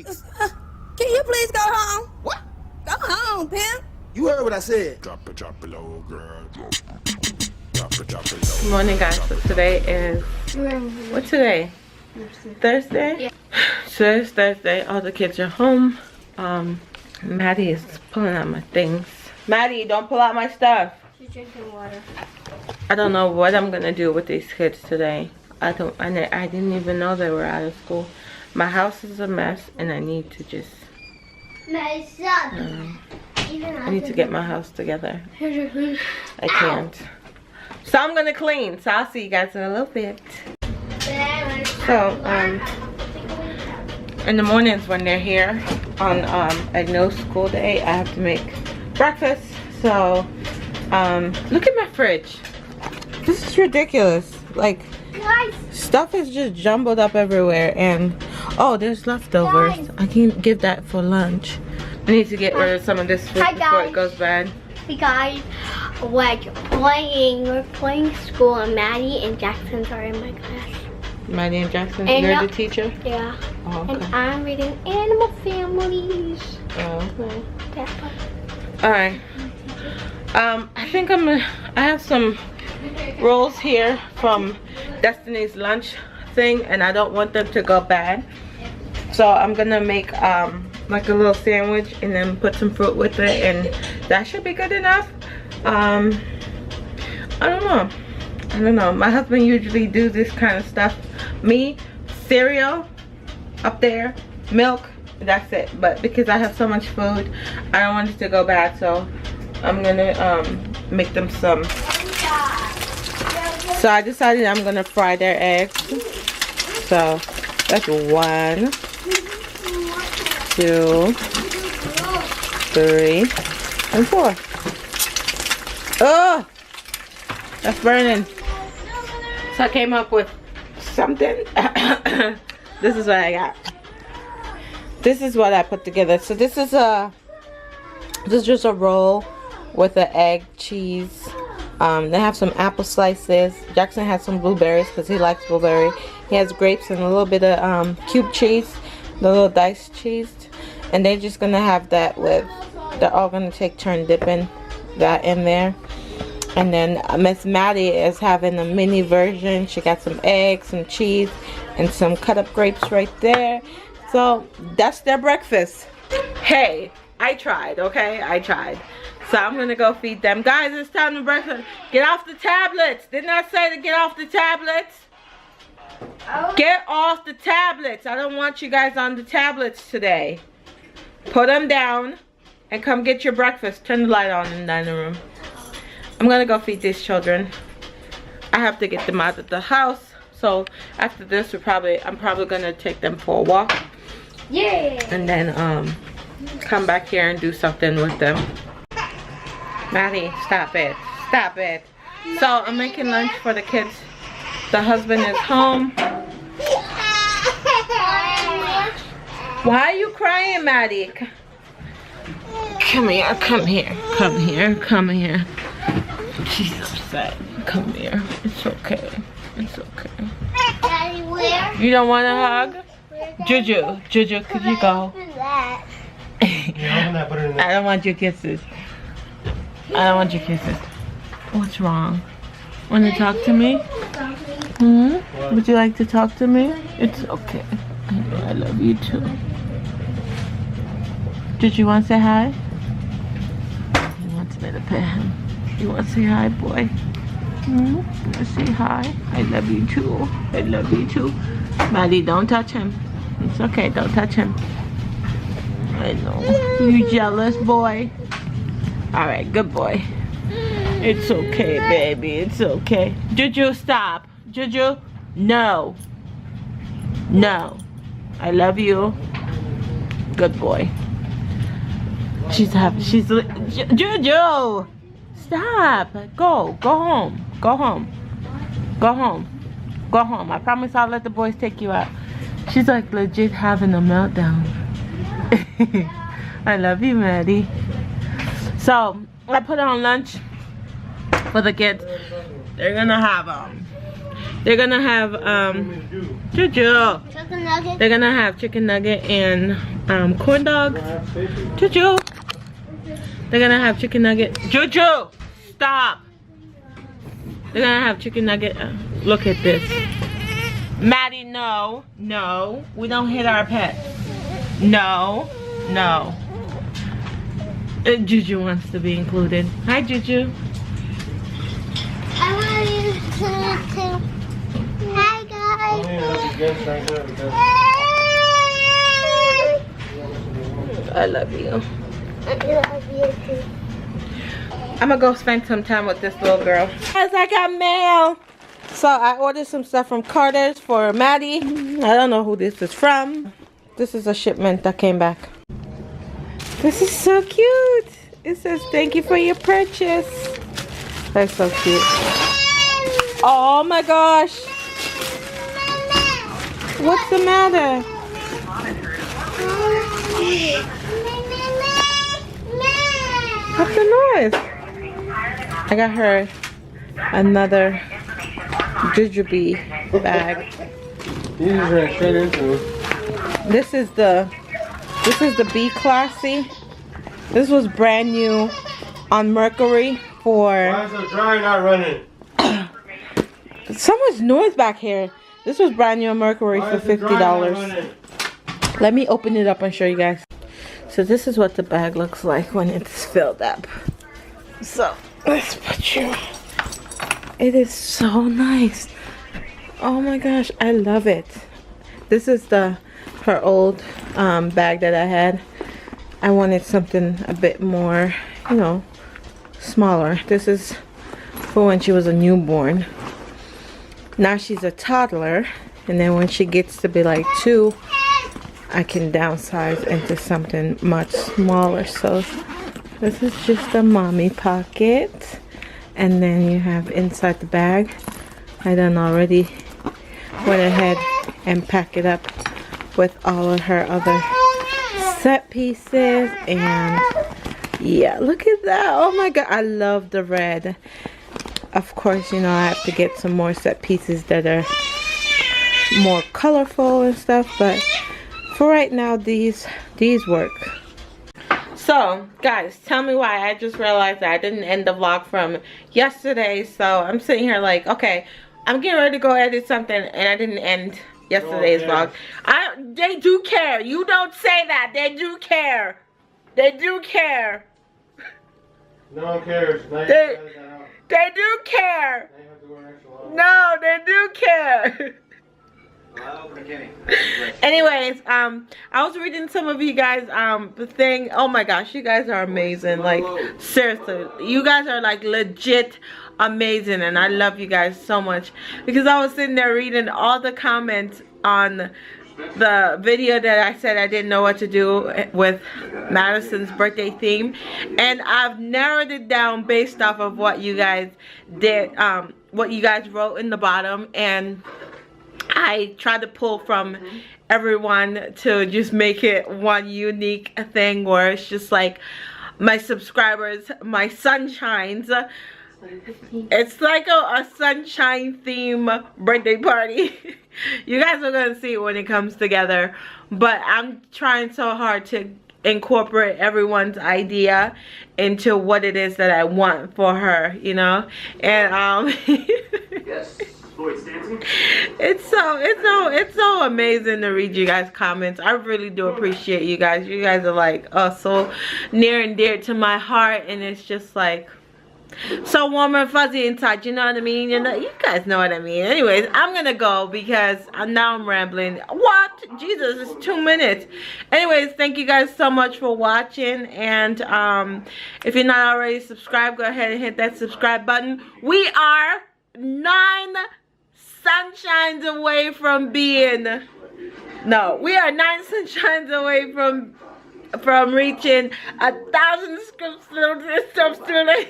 Can you please go home? What? Go home, pimp. You heard what I said. Drop it low, girl. Drop it low. Good morning, guys. So today is, what's today? Thursday? Yeah. Today's Thursday. All the kids are home. Maddie is pulling out my things. Maddie, don't pull out my stuff. She's drinking water. I don't know what I'm gonna do with these kids today. I didn't even know they were out of school. My house is a mess, and I need to just. I need to get my house together. I can't. So I'm gonna clean. So I'll see you guys in a little bit. So in the mornings when they're here on a no school day, I have to make breakfast. So look at my fridge. This is ridiculous. Like, stuff is just jumbled up everywhere, and oh, there's leftovers. I can give that for lunch. I need to get rid of some of this food before it goes bad. Hey guys, we're playing school, and Maddie and Jackson are in my class. Maddie and Jackson, and you're the teacher? Yeah. Oh, okay. And I'm reading Animal Families. Oh, okay. Yeah. Alright. I think I have some rolls here from Destiny's lunch thing, and I don't want them to go bad. So I'm gonna make like a little sandwich and then put some fruit with it, and that should be good enough. I don't know. My husband usually do this kind of stuff. Me, cereal up there, milk, that's it. But because I have so much food, I don't want it to go bad, so I'm gonna make them some. So I decided I'm gonna fry their eggs. So that's 1, 2, 3, and 4. Oh, that's burning. So I came up with something. This is what I got. This is what I put together. So this is just a roll with an egg, cheese. They have some apple slices. Jackson has some blueberries because he likes blueberry. He has grapes and a little bit of cube cheese, the little diced cheese. And they're just gonna have that with. They're all gonna take turn dipping that in there. And then Miss Maddie is having a mini version. She got some eggs, some cheese, and some cut up grapes right there. So that's their breakfast. Hey, I tried, okay? I tried. So I'm gonna go feed them. Guys, it's time to breakfast. Get off the tablets. Didn't I say to get off the tablets? Get off the tablets. I don't want you guys on the tablets today. Put them down and come get your breakfast. Turn the light on in the dining room. I'm gonna go feed these children. I have to get them out of the house. So after this, I'm probably gonna take them for a walk. Yeah. And then come back here and do something with them. Maddie, stop it. Stop it. So I'm making lunch for the kids. The husband is home. Why are you crying, Maddie? Come here, come here, come here, come here. She's upset. Come here. It's okay. It's okay. Daddy, where? You don't want a hug? Juju, could you go? I don't want your kisses. I don't want your kisses. What's wrong? Want to talk to me? Would you like to talk to me? It's okay. I love you too. Juju, want to say hi? He wants me to pet him. You want to say hi, boy? You want to say hi? I love you too. I love you too. Maddie, don't touch him. It's okay, don't touch him. I know. You jealous, boy? Alright, good boy. It's okay, baby. It's okay. Juju, stop. Juju, no. No. I love you. Good boy. Juju! Stop. Go home. Go home. Go home. Go home. I promise I'll let the boys take you out. She's like legit having a meltdown. I love you, Maddie. So I put on lunch for the kids. They're gonna have They're gonna have Juju. Chicken nugget. They're gonna have chicken nugget and corn dogs. Juju. They're gonna have chicken nugget. Juju, stop. They're gonna have chicken nugget. Look at this. Maddie, no, no, we don't hit our pets. No, no. Juju wants to be included. Hi, Juju. I want you to. Hi, guys. I love you. I love you too. I'm gonna go spend some time with this little girl. Guys, I got mail. So I ordered some stuff from Carter's for Maddie. I don't know who this is from. This is a shipment that came back. This is so cute. It says thank you for your purchase. That's so cute. Oh my gosh. What's the matter? What's the noise? I got her another jujube bag. This is the B Classy. This was brand new on Mercury for. Why is the dryer not running? So much noise back here. This was brand new on Mercury for $50. Let me open it up and show you guys. So this is what the bag looks like when it's filled up. So let's put you. It is so nice. Oh my gosh, I love it. This is her old bag that I had. I wanted something a bit more, you know, smaller. This is for when she was a newborn. Now she's a toddler, and then when she gets to be like 2, I can downsize into something much smaller. So this is just a mommy pocket, and then you have inside the bag. I done already went ahead and pack it up with all of her other set pieces. And yeah, look at that. Oh my god, I love the red. Of course, you know, I have to get some more set pieces that are more colorful and stuff, but for right now, these work. So guys, tell me why. I just realized that I didn't end the vlog from yesterday, so I'm sitting here like, okay, I'm getting ready to go edit something, and I didn't end yesterday's vlog. They do care. You don't say that. They do care. They do care. No one cares. They do care. No, they do care. Anyways, I was reading some of you guys the thing. Oh my gosh, you guys are amazing. Like seriously, you guys are like legit amazing, and I love you guys so much, because I was sitting there reading all the comments on the video that I said I didn't know what to do with Madison's birthday theme, and I've narrowed it down based off of what you guys did, what you guys wrote in the bottom, and I tried to pull from everyone to just make it one unique thing where it's just like my subscribers, my sunshines. It's like a sunshine theme birthday party. You guys are gonna see it when it comes together, but I'm trying so hard to incorporate everyone's idea into what it is that I want for her, you know. And Yes. it's so amazing to read you guys' comments. I really do appreciate you guys. You guys are like so near and dear to my heart, and it's just like so warm and fuzzy inside, you know what I mean? You know, you guys know what I mean. Anyways, I'm gonna go because now I'm rambling. What? Jesus, it's 2 minutes. Anyways, thank you guys so much for watching, and if you're not already subscribed, go ahead and hit that subscribe button. We are 9 sunshines away from being, no, we are 9 sunshines away from reaching 1,000 subscribers.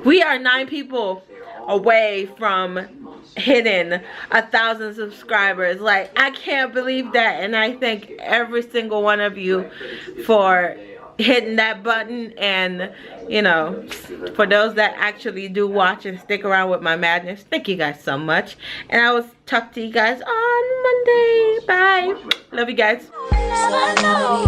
We are 9 people away from hitting 1,000 subscribers. Like, I can't believe that, and I thank every single one of you for hitting that button, and you know, for those that actually do watch and stick around with my madness, thank you guys so much, and I will talk to you guys on Monday. Bye. Love you guys.